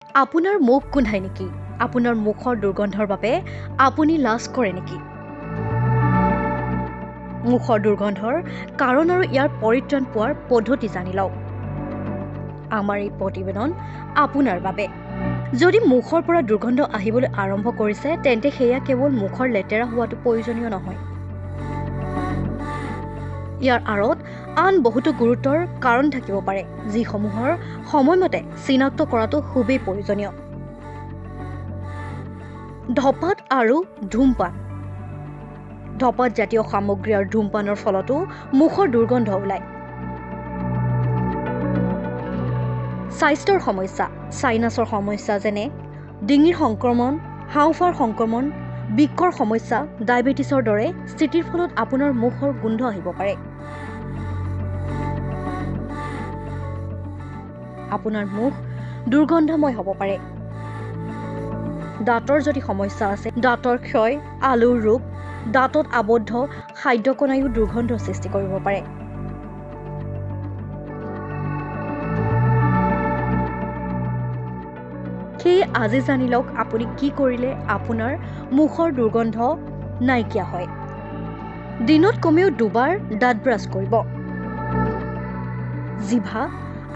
আপোনাৰ মুখ গোন্ধায় নেকি? আপোনাৰ মুখৰ দুৰ্গন্ধৰ বাবে আপুনি লাজ কৰে নেকি? মুখৰ দুৰ্গন্ধৰ কাৰণ আৰু ইয়াৰ পৰিত্ৰাণ পোৱাৰ পদ্ধতি জানি লওক। আমাৰ এই প্ৰতিবেদন আপোনাৰ বাবে। যদি মুখৰ পৰা দুৰ্গন্ধ আহিবলৈ আৰম্ভ কৰিছে, তেন্তে সেয়া কেৱল মুখৰ লেতেৰা হোৱাটো প্ৰয়োজনীয় নহয়। ইয়াৰ আঁৰত আন বহুতো গুৰুতৰ কাৰণ থাকিব পাৰে, যিসমূহৰ সময়মতে চিনাক্ত কৰাটো খুবেই প্ৰয়োজনীয়। ধঁপাত আৰু ধূমপান। ধঁপাত জাতীয় সামগ্ৰী আৰু ধূমপানৰ ফলতো মুখৰ দুৰ্গন্ধ ওলায়। স্বাস্থ্যৰ সমস্যা, চাইনাছৰ সমস্যা যেনে ডিঙিৰ সংক্ৰমণ, হাঁওফাঁওৰ সংক্ৰমণ, বৃক্কৰ সমস্যা, ডায়েবেটিছৰ দৰে স্থিতিৰ ফলত আপোনাৰ মুখৰ গোন্ধ আহিব পাৰে। আপোনাৰ মুখ দুৰ্গন্ধময় হ'ব পাৰে। দাঁতৰ যদি সমস্যা আছে, দাঁতৰ ক্ষয়, আলুৰ ৰোগ, দাঁতত আবদ্ধ খাদ্যকণায়ো দুৰ্গন্ধৰ সৃষ্টি কৰিব পাৰে। সেয়ে আজি জানি লওক আপুনি কি কৰিলে আপোনাৰ মুখৰ দুৰ্গন্ধ নাইকিয়া হয়। দিনত কমেও 2 বাৰ দাঁত ব্ৰাছ কৰিব।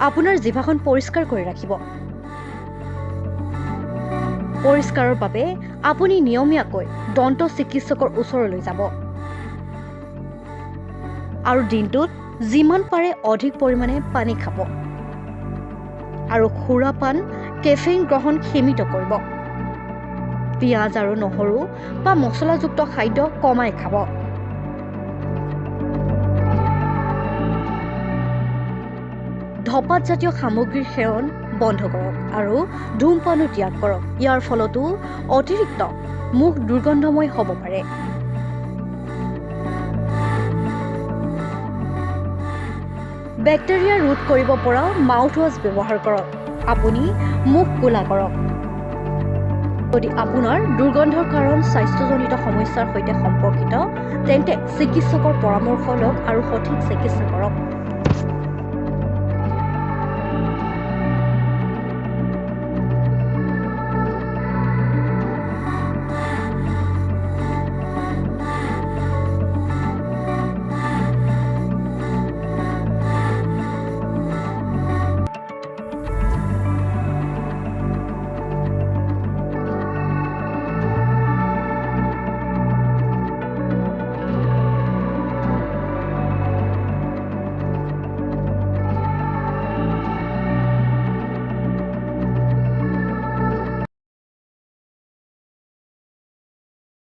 আপোনাৰ জিভাখন পৰিষ্কাৰ কৰি ৰাখিব। পৰিষ্কাৰৰ বাবে আপুনি নিয়মীয়াকৈ দন্ত চিকিৎসকৰ ওচৰলৈ যাব। আৰু দিনটোত যিমান পাৰে অধিক পৰিমাণে পানী খাব। আৰু সুৰাপান, কেফেইন গ্ৰহণ সীমিত কৰিব। পিঁয়াজ আৰু নহৰু বা মছলাযুক্ত খাদ্য কমাই খাব। ধঁপাত জাতীয় সামগ্ৰীৰ সেৱন বন্ধ কৰক আৰু ধূমপানো ত্যাগ কৰক। ইয়াৰ ফলতো অতিৰিক্ত মুখ দুৰ্গন্ধময় হ'ব পাৰে। বেক্টেৰিয়া ৰোধ কৰিব পৰা মাউথৱাছ ব্যৱহাৰ কৰক। আপুনি মুখ কোলা কৰক। যদি আপোনাৰ দুৰ্গন্ধৰ কাৰণ স্বাস্থ্যজনিত সমস্যাৰ সৈতে সম্পৰ্কিত, তেন্তে চিকিৎসকৰ পৰামৰ্শ লওক আৰু সঠিক চিকিৎসা কৰক।